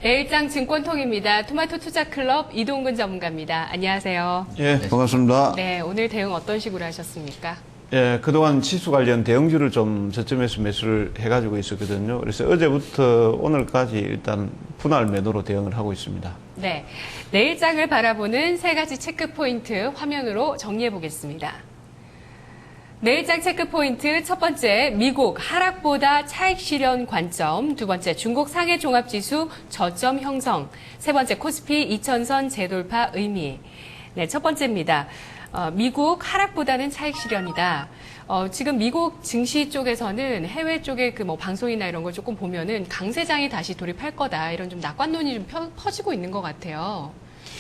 내일장 증권통입니다. 토마토 투자클럽 이동근 전문가입니다. 안녕하세요. 예, 반갑습니다. 네, 오늘 대응 어떤 식으로 하셨습니까? 예, 그동안 지수 관련 대형주를 좀 저점에서 매수를 해가지고 있었거든요. 그래서 어제부터 오늘까지 일단 분할 매도로 대응을 하고 있습니다. 네, 내일장을 바라보는 세 가지 체크포인트 화면으로 정리해 보겠습니다. 내일장 체크포인트 첫 번째, 미국 하락보다 차익 실현 관점. 두 번째, 중국 상해 종합지수 저점 형성. 세 번째, 코스피 2000선 재돌파 의미. 네, 첫 번째입니다. 미국 하락보다는 차익 실현이다. 지금 미국 증시 쪽에서는 해외 쪽에 방송이나 이런 걸 조금 보면은 강세장이 다시 돌입할 거다. 이런 좀 낙관론이 좀 퍼지고 있는 것 같아요.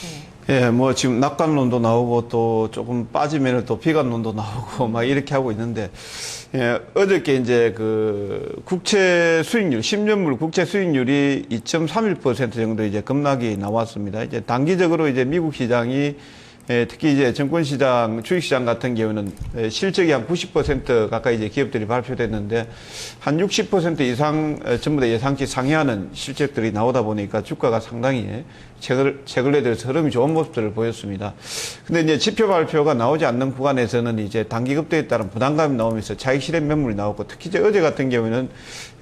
네. 예, 뭐 지금 낙관론도 나오고 또 조금 빠지면 또 비관론도 나오고 막 이렇게 하고 있는데, 예, 어저께 이제 그 국채 수익률, 10년물 국채 수익률이 2.31% 정도 이제 급락이 나왔습니다. 이제 단기적으로 이제 미국 시장이 특히 이제 증권시장, 주식시장 같은 경우는 실적이 한 90% 가까이 이제 기업들이 발표됐는데 한 60% 이상 전부 다 예상치 상회하는 실적들이 나오다 보니까 주가가 상당히 최근에 들어서 흐름이 좋은 모습들을 보였습니다. 근데 이제 지표 발표가 나오지 않는 구간에서는 이제 단기 급등에 따른 부담감이 나오면서 차익 실현 매물이 나왔고, 특히 이제 어제 같은 경우에는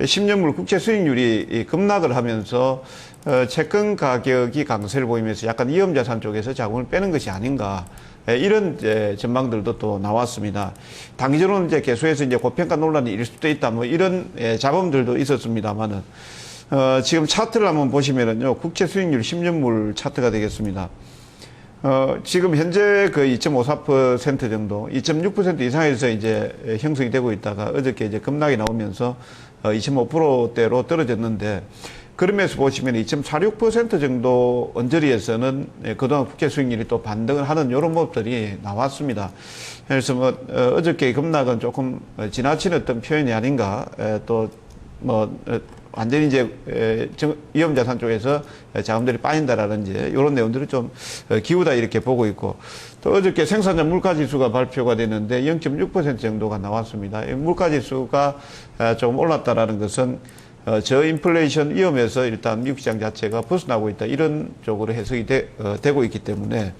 10년물 국채 수익률이 급락을 하면서 채권 가격이 강세를 보이면서 약간 위험자산 쪽에서 자금을 빼는 것이 아닌가, 이런 이제 전망들도 또 나왔습니다. 단기적으로는 이제 계속해서 이제 고평가 논란이 일 수도 있다, 뭐 이런 잡음들도 있었습니다만은, 지금 차트를 한번 보시면은요, 국채 수익률 10년물 차트가 되겠습니다. 지금 현재 그 2.54% 정도, 2.6% 이상에서 이제 형성이 되고 있다가 어저께 이제 급락이 나오면서 2.5%대로 떨어졌는데, 그러면서 보시면 2.46% 정도 언저리에서는 그동안 국채 수익률이 또 반등을 하는 이런 모습들이 나왔습니다. 그래서 뭐 어저께 급락은 조금 지나친 어떤 표현이 아닌가, 또 뭐 완전히 이제 위험자산 쪽에서 자금들이 빠진다라든지 이런 내용들을 좀 기우다 이렇게 보고 있고, 또 어저께 생산자 물가지수가 발표가 됐는데 0.6% 정도가 나왔습니다. 물가지수가 좀 올랐다라는 것은 저인플레이션 위험에서 일단 미국 시장 자체가 벗어나고 있다, 이런 쪽으로 해석이 되고 있기 때문에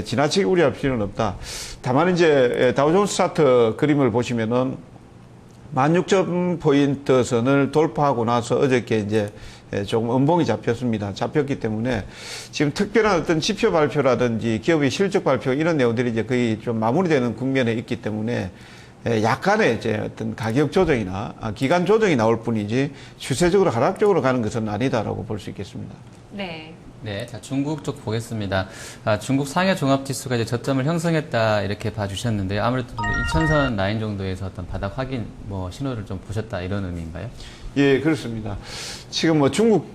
지나치게 우려할 필요는 없다. 다만 이제 다우존스 차트 그림을 보시면은 16,000포인트 선을 돌파하고 나서 어저께 이제 조금 음봉이 잡혔기 때문에 지금 특별한 어떤 지표 발표라든지 기업의 실적 발표 이런 내용들이 이제 거의 좀 마무리되는 국면에 있기 때문에 약간의 이제 어떤 가격 조정이나 기간 조정이 나올 뿐이지 추세적으로 하락적으로 가는 것은 아니다라고 볼 수 있겠습니다. 네. 네, 자, 중국 쪽 보겠습니다. 중국 상해 종합지수가 이제 저점을 형성했다 이렇게 봐주셨는데요. 아무래도 2000선 라인 정도에서 어떤 바닥 확인 신호를 좀 보셨다 이런 의미인가요? 예, 그렇습니다. 지금 뭐 중국,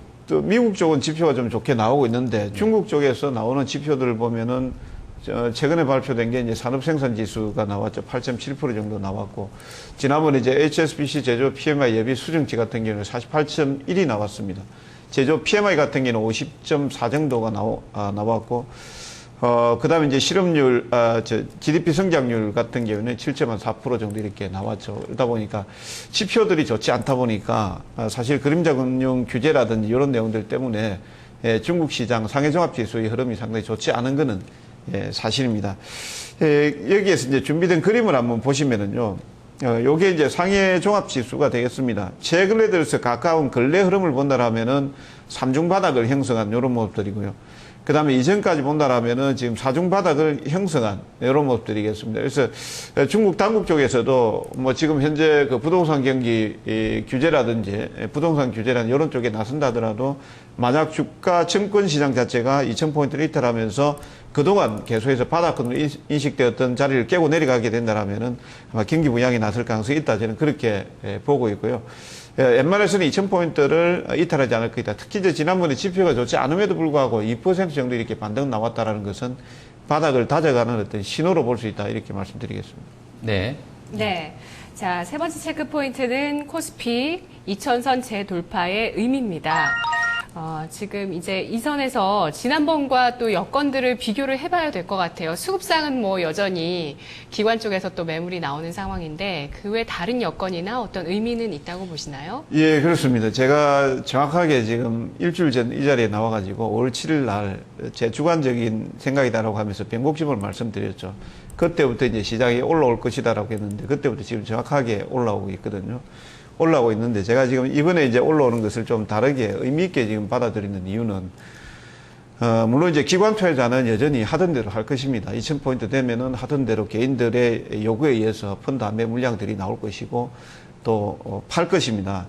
미국 쪽은 지표가 좀 좋게 나오고 있는데 중국 쪽에서 나오는 지표들을 보면은 최근에 발표된 게 이제 산업생산지수가 나왔죠. 8.7% 정도 나왔고, 지난번에 이제 HSBC 제조 PMI 예비 수정치 같은 경우는 48.1이 나왔습니다. 제조 PMI 같은 경우는 50.4 정도가 나왔고, 그 다음에 이제 실업률, GDP 성장률 같은 경우는 7.4% 정도 이렇게 나왔죠. 그러다 보니까 지표들이 좋지 않다 보니까 사실 그림자 금융 규제라든지 이런 내용들 때문에 중국 시장 상해종합지수의 흐름이 상당히 좋지 않은 거는 사실입니다. 여기에서 이제 준비된 그림을 한번 보시면은요, 요게 이제 상해 종합 지수가 되겠습니다. 최근에 들어서 가까운 근래 흐름을 본다라면은 삼중 바닥을 형성한 이런 모습들이고요. 그 다음에 이전까지 본다라면은 지금 사중 바닥을 형성한 이런 모습들이겠습니다. 그래서 중국 당국 쪽에서도 뭐 지금 현재 그 부동산 경기 규제라든지 부동산 규제라는 이런 쪽에 나선다 하더라도 만약 주가 증권 시장 자체가 2000포인트를 이탈하면서 그동안 계속해서 바닥권으로 인식되었던 자리를 깨고 내려가게 된다라면은 아마 경기 부양이 나설 가능성이 있다, 저는 그렇게 보고 있고요. 웬만해서는 2000포인트를 이탈하지 않을 것이다. 특히 이제 지난번에 지표가 좋지 않음에도 불구하고 2% 정도 이렇게 반등 나왔다라는 것은 바닥을 다져가는 어떤 신호로 볼 수 있다, 이렇게 말씀드리겠습니다. 네. 네. 자, 세 번째 체크 포인트는 코스피 2000선 재돌파의 의미입니다. 지금 이제 이 선에서 지난번과 또 여건들을 비교를 해봐야 될 것 같아요. 수급상은 뭐 여전히 기관 쪽에서 또 매물이 나오는 상황인데 그 외 다른 여건이나 어떤 의미는 있다고 보시나요? 예, 그렇습니다. 제가 정확하게 지금 일주일 전 이 자리에 나와가지고 5월 7일 날 제 주관적인 생각이다라고 하면서 변곡점을 말씀드렸죠. 그때부터 이제 시장이 올라올 것이다라고 했는데 그때부터 지금 정확하게 올라오고 있거든요. 올라오고 있는데 제가 지금 이번에 이제 올라오는 것을 좀 다르게 의미 있게 지금 받아들이는 이유는 물론 이제 기관 투자자는 여전히 하던 대로 할 것입니다. 2000포인트 되면은 하던 대로 개인들의 요구에 의해서 펀드 안매 물량들이 나올 것이고 또 팔 것입니다.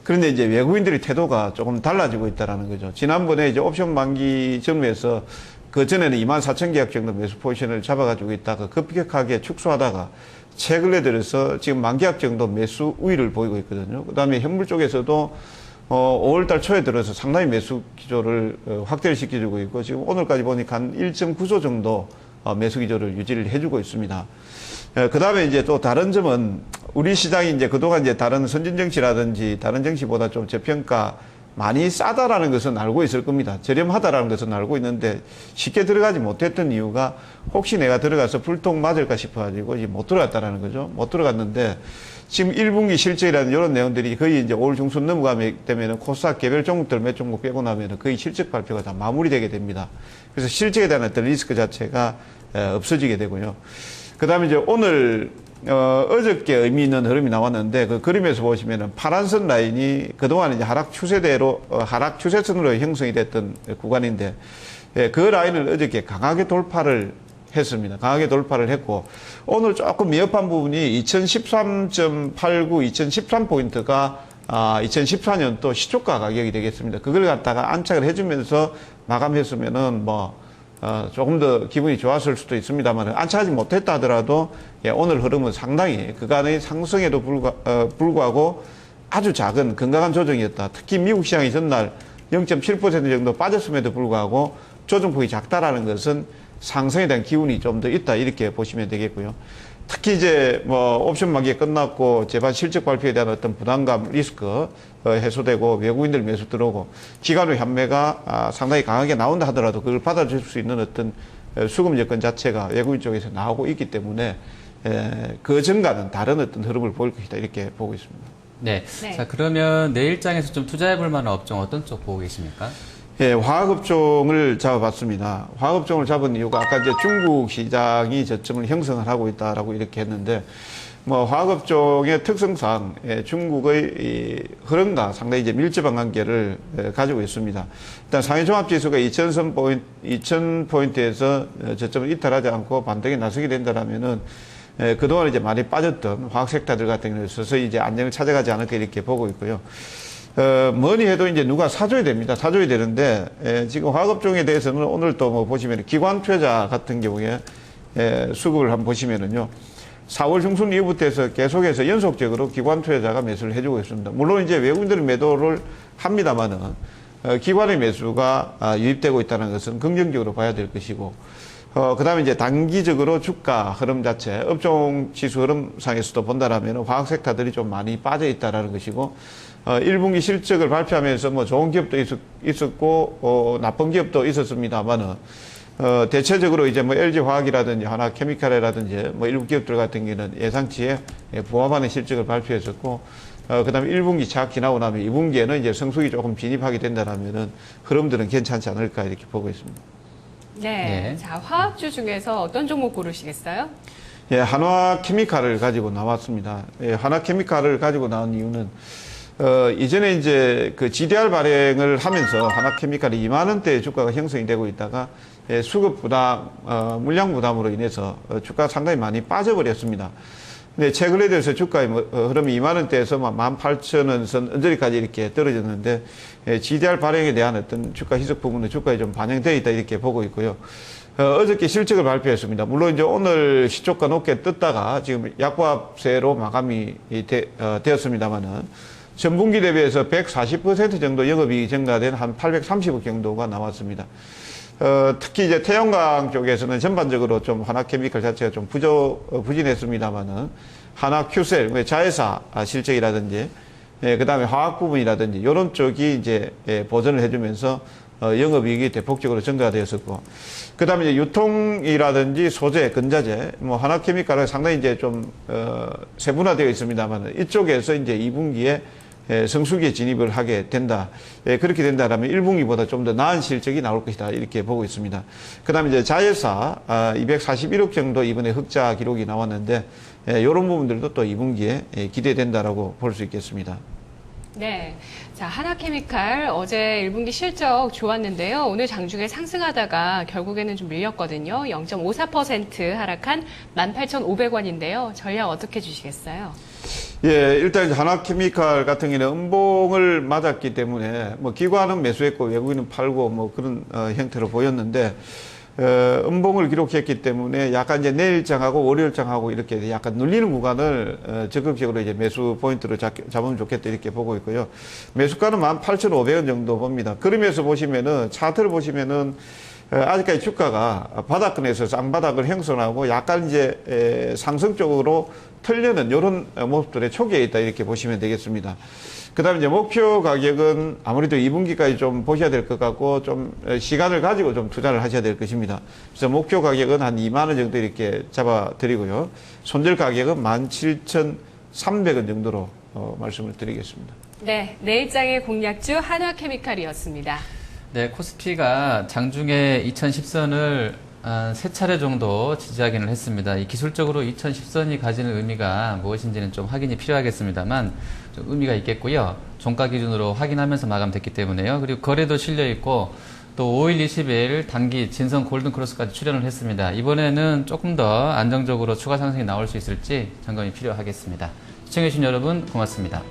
그런데 이제 외국인들의 태도가 조금 달라지고 있다라는 거죠. 지난번에 이제 옵션 만기 전후에서 그 전에는 24,000계약 정도 매수 포지션을 잡아가지고 있다가 급격하게 축소하다가 최근에 들어서 지금 만계약 정도 매수 우위를 보이고 있거든요. 그 다음에 현물 쪽에서도 5월달 초에 들어서 상당히 매수 기조를 확대를 시켜주고 있고 지금 오늘까지 보니까 한 1.9조 정도 매수 기조를 유지를 해주고 있습니다. 그 다음에 이제 또 다른 점은 우리 시장이 이제 그동안 이제 다른 선진 정치라든지 다른 정치보다 좀 저평가 많이 싸다라는 것은 알고 있을 겁니다. 저렴하다라는 것은 알고 있는데 쉽게 들어가지 못했던 이유가 혹시 내가 들어가서 불통 맞을까 싶어가지고 못 들어갔다라는 거죠. 못 들어갔는데 지금 1분기 실적이라는 이런 내용들이 거의 이제 5월 중순 넘어가게 되면은 코스닥 개별 종목들 몇 종목 빼고 나면은 거의 실적 발표가 다 마무리되게 됩니다. 그래서 실적에 대한 어떤 리스크 자체가 없어지게 되고요. 그 다음에 이제 오늘 어저께 의미 있는 흐름이 나왔는데 그 그림에서 보시면은 파란선 라인이 그동안 이제 하락 추세대로 하락 추세선으로 형성이 됐던 구간인데 그 라인을 어저께 강하게 돌파를 했습니다. 강하게 돌파를 했고 오늘 조금 미흡한 부분이 2013.89, 2013포인트가 2014년도 시초가 가격이 되겠습니다. 그걸 갖다가 안착을 해주면서 마감했으면은 조금 더 기분이 좋았을 수도 있습니다만 안착하지 못했다 하더라도 오늘 흐름은 상당히 그간의 상승에도 불구하고 아주 작은 건강한 조정이었다. 특히 미국 시장이 전날 0.7% 정도 빠졌음에도 불구하고 조정폭이 작다라는 것은 상승에 대한 기운이 좀 더 있다 이렇게 보시면 되겠고요. 특히 이제 옵션 만기 끝났고 재반 실적 발표에 대한 어떤 부담감, 리스크 해소되고 외국인들 매수 들어오고 기관의 현매가 상당히 강하게 나온다 하더라도 그걸 받아줄 수 있는 어떤 수급 여건 자체가 외국인 쪽에서 나오고 있기 때문에 그 전과는 다른 어떤 흐름을 보일 것이다 이렇게 보고 있습니다. 네. 네. 자, 그러면 내일장에서 좀 투자해볼 만한 업종 어떤 쪽 보고 계십니까? 예, 화학업종을 잡아봤습니다. 화학업종을 잡은 이유가 아까 이제 중국 시장이 저점을 형성을 하고 있다라고 이렇게 했는데, 화학업종의 특성상 중국의 이 흐름과 상당히 이제 밀접한 관계를 가지고 있습니다. 일단 상해종합지수가 2000포인트에서 저점을 이탈하지 않고 반등에 나서게 된다라면은 그동안 이제 많이 빠졌던 화학 섹터들 같은 경우는 서서히 이제 안정을 찾아가지 않을까 이렇게 보고 있고요. 뭐니 해도 이제 누가 사줘야 됩니다. 사줘야 되는데, 지금 화학업종에 대해서는 오늘 또 보시면 기관 투자자 같은 경우에, 수급을 한번 보시면은요. 4월 중순 이후부터 해서 계속해서 연속적으로 기관 투자자가 매수를 해주고 있습니다. 물론 이제 외국인들은 매도를 합니다만은, 기관의 매수가 유입되고 있다는 것은 긍정적으로 봐야 될 것이고, 그 다음에 이제 단기적으로 주가 흐름 자체, 업종 지수 흐름상에서도 본다라면 화학 섹터들이 좀 많이 빠져 있다라는 것이고, 1분기 실적을 발표하면서 좋은 기업도 있었고, 나쁜 기업도 있었습니다만은, 대체적으로 이제 LG 화학이라든지 하나 케미칼이라든지 일부 기업들 같은 경우는 예상치에 부합하는 실적을 발표했었고, 그 다음에 1분기 착 지나고 나면 2분기에는 이제 성숙이 조금 진입하게 된다라면은 흐름들은 괜찮지 않을까 이렇게 보고 있습니다. 네. 네. 자, 화학주 중에서 어떤 종목 고르시겠어요? 예, 한화 케미칼을 가지고 나왔습니다. 예, 한화 케미칼을 가지고 나온 이유는 이전에 이제 그 GDR 발행을 하면서 한화케미칼이 2만 원대의 주가가 형성이 되고 있다가 수급 부담, 물량 부담으로 인해서 주가가 상당히 많이 빠져버렸습니다. 근데 최근에 들어서 주가의 흐름이 2만 원대에서 18,000원 선 언저리까지 이렇게 떨어졌는데 GDR 발행에 대한 어떤 주가 희석 부분은 주가에 좀 반영되어 있다 이렇게 보고 있고요. 어저께 실적을 발표했습니다. 물론 이제 오늘 시초가 높게 떴다가 지금 약보합세로 마감이 되었습니다만은 전분기 대비해서 140% 정도 영업이익이 증가된 한 830억 정도가 나왔습니다. 특히 이제 태양광 쪽에서는 전반적으로 좀 한화케미칼 자체가 좀 부진했습니다만은 한화큐셀, 자회사 실적이라든지 그다음에 화학 부분이라든지 이런 쪽이 이제 보전을 해주면서 영업이익이 대폭적으로 증가가 되었었고, 그다음에 이제 유통이라든지 소재, 건자재, 뭐 하나케미칼은 상당히 이제 좀 세분화되어 있습니다만 이쪽에서 이제 2분기에 성수기에 진입을 하게 된다. 그렇게 된다라면 1분기보다 좀 더 나은 실적이 나올 것이다. 이렇게 보고 있습니다. 그다음에 이제 자회사 241억 정도 이번에 흑자 기록이 나왔는데 이런 부분들도 또 2분기에 기대된다라고 볼 수 있겠습니다. 네. 자, 하나케미칼 어제 1분기 실적 좋았는데요. 오늘 장중에 상승하다가 결국에는 좀 밀렸거든요. 0.54% 하락한 18,500원인데요. 전략 어떻게 주시겠어요? 예, 일단 하나케미칼 같은 경우는 음봉을 맞았기 때문에 뭐 기관은 매수했고 외국인은 팔고 뭐 그런 형태로 보였는데 음봉을 기록했기 때문에 약간 이제 내일장하고 월요일장하고 이렇게 약간 눌리는 구간을 적극적으로 이제 매수 포인트로 잡으면 좋겠다 이렇게 보고 있고요. 매수가는 18,500원 정도 봅니다. 그러면서 보시면은 차트를 보시면은 아직까지 주가가 바닥권에서 쌍바닥을 형성하고 약간 이제 상승 쪽으로 털려는 이런 모습들의 초기에 있다 이렇게 보시면 되겠습니다. 그 다음에 이제 목표 가격은 아무래도 2분기까지 좀 보셔야 될 것 같고 좀 시간을 가지고 좀 투자를 하셔야 될 것입니다. 그래서 목표 가격은 한 2만 원 정도 이렇게 잡아 드리고요. 손절 가격은 17,300원 정도로 말씀을 드리겠습니다. 네. 내일장의 공략주 한화케미칼이었습니다. 네, 코스피가 장중에 2010선을 세 차례 정도 지지 확인을 했습니다. 이 기술적으로 2010선이 가지는 의미가 무엇인지는 좀 확인이 필요하겠습니다만 좀 의미가 있겠고요. 종가 기준으로 확인하면서 마감됐기 때문에요. 그리고 거래도 실려 있고 또 5일 20일 단기 진성 골든크로스까지 출현을 했습니다. 이번에는 조금 더 안정적으로 추가 상승이 나올 수 있을지 점검이 필요하겠습니다. 시청해주신 여러분 고맙습니다.